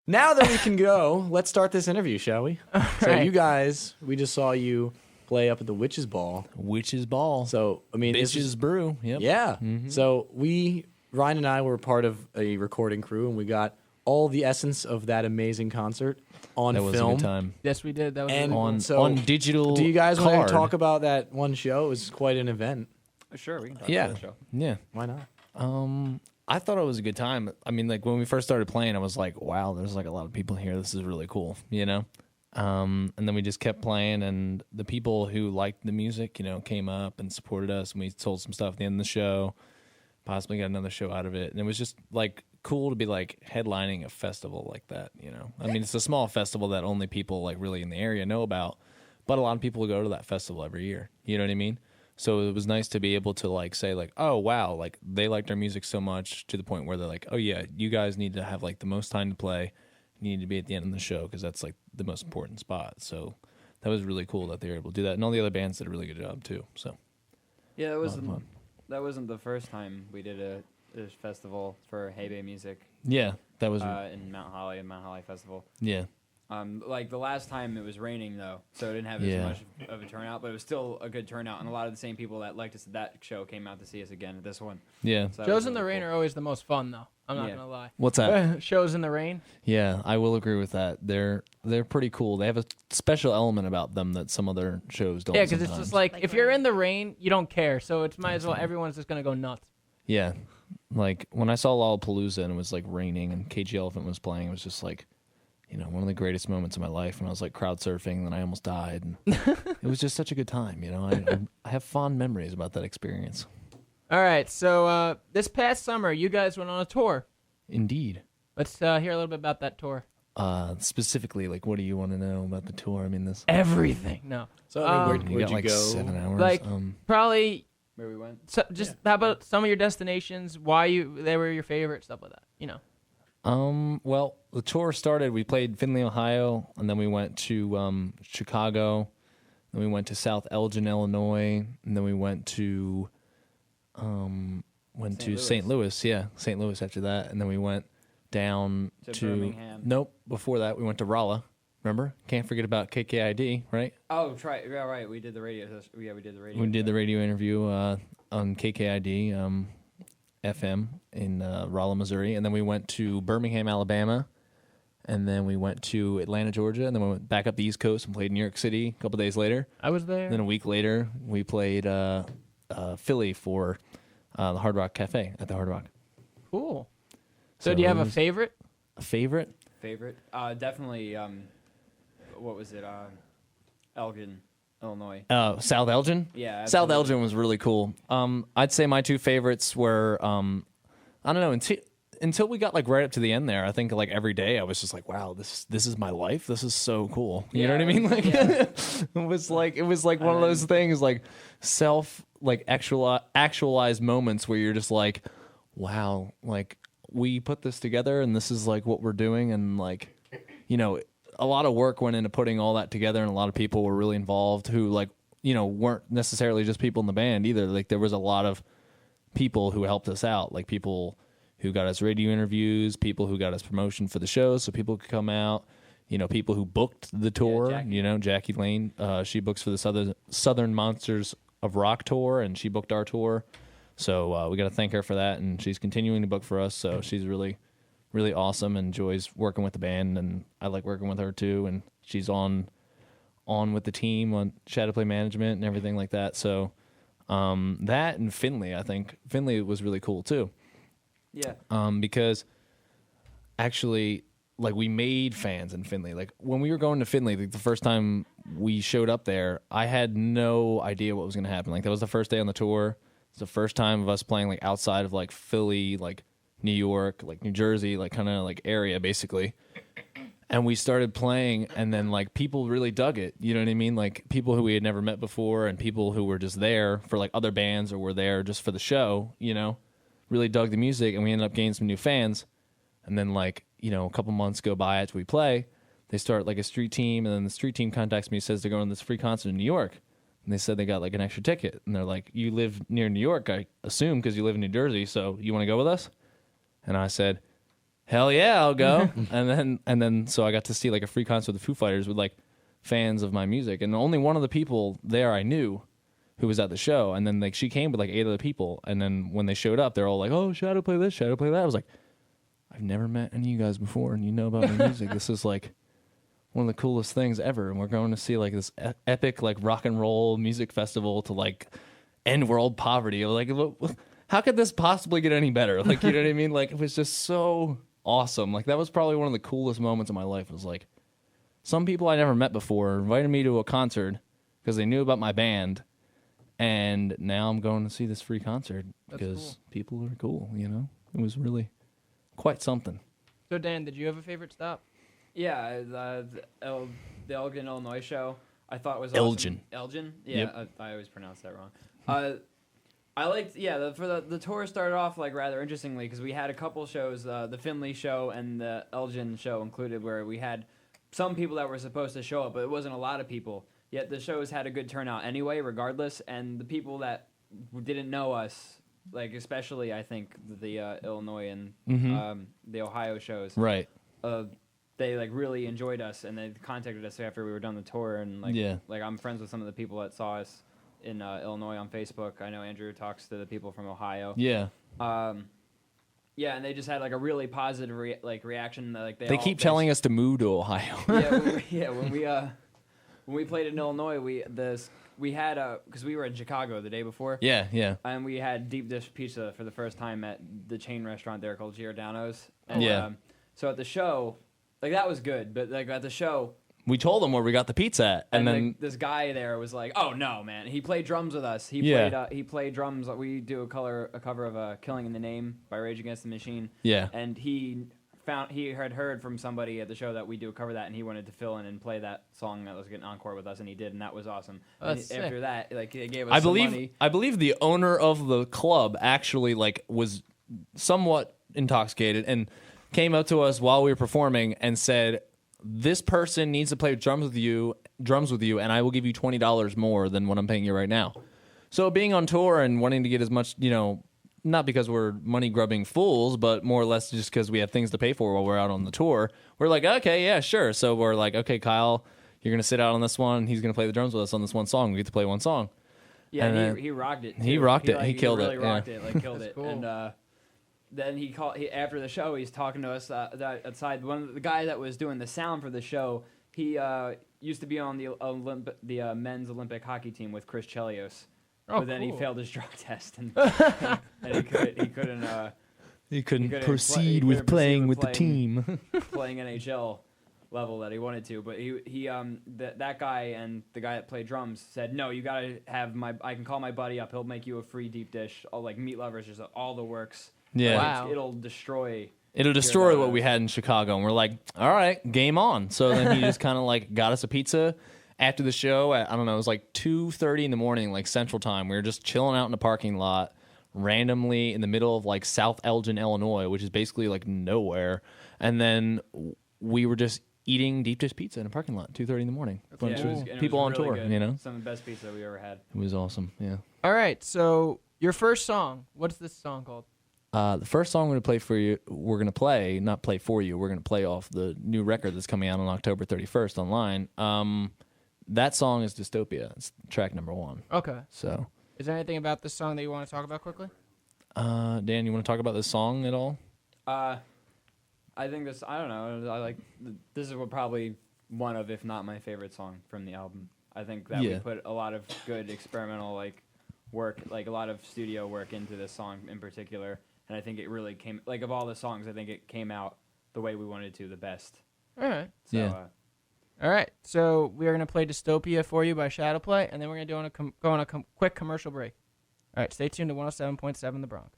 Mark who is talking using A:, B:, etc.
A: Now that we can go, let's start this interview, shall we? So
B: right.
A: you guys, we just saw you play up at the Witch's Ball.
C: Witch's Ball.
A: So, I mean,
C: Bitches Brew. Yep.
A: Yeah. So Ryan and I were part of a recording crew, and we got all the essence of that amazing concert on
C: That was
A: film.
C: a good time.
B: Yes, we did. That was
A: And
B: really cool.
C: On digital.
A: Do you guys want
C: card.
A: to talk about that one show? It was quite an event.
D: Sure, we can talk
C: Yeah.
D: about the show.
C: Yeah.
A: Why not?
C: I thought it was a good time. I mean, like when we first started playing, I was like, wow, there's like a lot of people here. This is really cool, you know? And then we just kept playing, and the people who liked the music, you know, came up and supported us, and we sold some stuff at the end of the show, possibly got another show out of it. And it was just like cool to be like headlining a festival like that, you know? I mean, it's a small festival that only people like really in the area know about, but a lot of people go to that festival every year. You know what I mean? So it was nice to be able to like say like, oh wow, like they liked our music so much to the point where they're like, oh yeah, you guys need to have like the most time to play. You need to be at the end of the show because that's like the most important spot. So that was really cool that they were able to do that, and all the other bands did a really good job too. So
D: Yeah, that wasn't the first time we did a festival for Hey Bay Music
C: yeah, that was
D: in Mount Holly Festival.
C: yeah.
D: Like the last time it was raining though, so it didn't have
C: Yeah.
D: as much of a turnout, but it was still a good turnout, and a lot of the same people that liked us at that show came out to see us again at this one.
C: Yeah.
D: So that
B: Shows
D: was
B: in the
D: really
B: rain
D: cool.
B: are always the most fun, though. I'm not
D: Yeah.
B: gonna lie.
C: What's that?
B: Shows in the rain.
C: Yeah, I will agree with that. They're pretty cool. They have a special element about them that some other shows don't.
B: Yeah, because it's
C: sometimes.
B: just like if you're in the rain, you don't care. So it's might as well everyone's just gonna go nuts.
C: Yeah, like when I saw Lollapalooza and it was like raining and KG Elephant was playing, it was just like, you know, one of the greatest moments of my life when I was like crowd surfing, and then I almost died. And it was just such a good time, you know. I have fond memories about that experience.
B: All right, so this past summer, you guys went on a tour.
C: Indeed.
B: Let's hear a little bit about that tour.
C: Specifically, like, what do you want to know about the tour? I mean, this.
B: Everything. No.
A: So, I mean,
C: You
A: where'd
C: got
A: you
C: like
A: go?
C: 7 hours.
B: Like probably.
D: Where we went.
B: So just how about some of your destinations? Why they were your favorite stuff like that? You know.
C: Well, the tour started. We played Findlay, Ohio, and then we went to Chicago. Then we went to South Elgin, Illinois, and then we went to St. Louis. Yeah, St. Louis after that, and then we went down
D: To Birmingham.
C: Nope. Before that, we went to Rolla. Remember? Can't forget about KKID, right?
D: Oh, yeah, right. We did the radio. Yeah, we did the radio.
C: We did the radio interview on KKID FM in Rolla, Missouri, and then we went to Birmingham, Alabama, and then we went to Atlanta, Georgia, and then we went back up the East Coast and played New York City a couple days later.
B: I was there.
C: And then a week later, we played Philly for the Hard Rock Cafe at the Hard Rock.
B: Cool. So do you have
C: it
B: a
C: was
B: favorite?
C: A favorite?
D: Favorite? Definitely. What was it? Elgin, Illinois.
C: South Elgin?
D: Yeah,
C: South
D: absolutely.
C: Elgin was really cool. I'd say my two favorites were, I don't know, until we got like right up to the end there, I think like every day I was just like, wow, this is my life. This is so cool. You know what I mean? Like it was like one of those things like actualized moments where you're just like, wow, like we put this together and this is like what we're doing, and like, you know, a lot of work went into putting all that together, and a lot of people were really involved who like, you know, weren't necessarily just people in the band either. Like there was a lot of people who helped us out, like people who got us radio interviews, people who got us promotion for the show so people could come out, you know, people who booked the tour,
D: Jackie.
C: you know, Jackie Lane, she books for the Southern Monsters of Rock tour, and she booked our tour. So we got to thank her for that, and she's continuing to book for us, so she's really, really awesome and enjoys working with the band, and I like working with her too, and she's on with the team on Shadowplay management and everything like that. So that and Findlay, I think. Findlay was really cool too.
D: Yeah.
C: Because actually, like, we made fans in Findlay. Like, when we were going to Findlay, like, the first time we showed up there, I had no idea what was going to happen. Like, that was the first day on the tour. It's the first time of us playing, like, outside of, like, Philly, like, New York, like, New Jersey, like, kind of, like, area, basically. And we started playing, and then, like, people really dug it. You know what I mean? Like, people who we had never met before and people who were just there for, like, other bands or were there just for the show, you know, really dug the music, and we ended up gaining some new fans. And then, like, you know, a couple months go by after we play, they start, like, a street team, and then the street team contacts me and says they're going to this free concert in New York. And they said they got, like, an extra ticket. And they're like, you live near New York, I assume, because you live in New Jersey, so you want to go with us? And I said, hell yeah, I'll go. and then so I got to see like a free concert with the Foo Fighters with like fans of my music, and only one of the people there I knew who was at the show, and then like she came with like 8 other people, and then when they showed up, they're all like, "Oh, Shadowplay this, Shadowplay that." I was like, I've never met any of you guys before, and you know about my music. This is like one of the coolest things ever, and we're going to see like this epic like rock and roll music festival to like end world poverty. Like, how could this possibly get any better? Like, you know what I mean? Like, it was just so awesome. Like, that was probably one of the coolest moments of my life. It was like some people I never met before invited me to a concert because they knew about my band, and now I'm going to see this free concert because people are cool. You know, it was really quite something.
B: So Dan, did you have a favorite stop?
D: Yeah, the Elgin, Illinois show. I thought was
C: Elgin.
D: Awesome. Elgin? Yeah,
C: Yep.
D: I always pronounce that wrong. I liked, the tour started off like rather interestingly because we had a couple shows, the Finley show and the Elgin show included, where we had some people that were supposed to show up, but it wasn't a lot of people. Yet the shows had a good turnout anyway, regardless, and the people that didn't know us, like especially I think the Illinois and the Ohio shows,
C: Right.
D: They like really enjoyed us, and they contacted us after we were done the tour, and like I'm friends with some of the people that saw us in Illinois on Facebook. I know Andrew talks to the people from Ohio.
C: Yeah.
D: Yeah, and they just had like a really positive reaction. Like
C: They keep telling us to move to Ohio.
D: When we played in Illinois, we had because we were in Chicago the day before.
C: Yeah.
D: And we had deep dish pizza for the first time at the chain restaurant there called Giordano's. And,
C: Yeah.
D: So at the show, like that was good, but like at the show,
C: We told them where we got the pizza at, and then
D: like, this guy there was like, "Oh no, man!" He played drums with us. He played drums. We do a cover of "Killing in the Name" by Rage Against the Machine.
C: Yeah.
D: And he had heard from somebody at the show that we do a cover of that, and he wanted to fill in and play that song that was getting encore with us, and he did, and that was awesome.
B: Oh, that's
D: and after
B: sick.
D: that, like they gave us some money.
C: I believe the owner of the club actually like was somewhat intoxicated and came up to us while we were performing and said, "This person needs to play drums with you, and I will give you $20 more than what I'm paying you right now." So being on tour and wanting to get as much, not because we're money grubbing fools, but more or less just because we have things to pay for while we're out on the tour, we're like, okay, yeah, sure. So we're like, okay, Kyle, you're gonna sit out on this one. He's gonna play the drums with us on this one song. We get to play one song.
D: Yeah,
C: and
D: he rocked it.
C: He
D: too.
C: rocked it. He killed
D: really
C: it.
D: Rocked
C: Yeah.
D: it. Like killed it.
B: Cool.
D: And then he called. After the show, he's talking to us outside. One of the guy that was doing the sound for the show, he used to be on the men's Olympic hockey team with Chris Chelios.
B: Oh,
D: but then he
B: cool.
D: failed his drug test, and he couldn't
C: proceed
D: with
C: with playing with the
D: playing.
C: team.
D: playing NHL level that he wanted to. But that guy and the guy that played drums said, "No, you gotta have I can call my buddy up. He'll make you a free deep dish. All like meat lovers, just all the works.
C: Yeah.
D: Like,
B: Wow.
D: it'll destroy."
C: It'll destroy what we had in Chicago. And we're like, all right, game on. So then he just kind of like got us a pizza after the show at, I don't know, it was like 2:30 in the morning, like Central Time. We were just chilling out in the parking lot randomly in the middle of like South Elgin, Illinois, which is basically like nowhere. And then we were just eating deep dish pizza in a parking lot at 2:30 in the morning. Bunch
D: Yeah,
C: of
D: it was
C: people on
D: really
C: tour,
D: good. Some of the best pizza we ever had.
C: It was awesome, yeah.
B: All right, so your first song. What's this song called?
C: The first song we're going to play for you, we're going to play off the new record that's coming out on October 31st online. That song is Dystopia. It's track number 1.
B: Okay.
C: So,
B: Is there anything about this song that you want to talk about quickly?
C: Dan, you want to talk about this song at all?
D: I think this. I don't know. This is probably one of, if not my favorite song from the album. I think that we put a lot of good experimental work, like a lot of studio work into this song in particular. And I think it really came, like of all the songs, I think it came out the way we wanted to, the best.
B: All right.
D: So,
C: Yeah.
B: All right. So we are going to play Dystopia for you by Shadowplay, and then we're going to go on a quick commercial break. All right. Stay tuned to 107.7 The Bronc.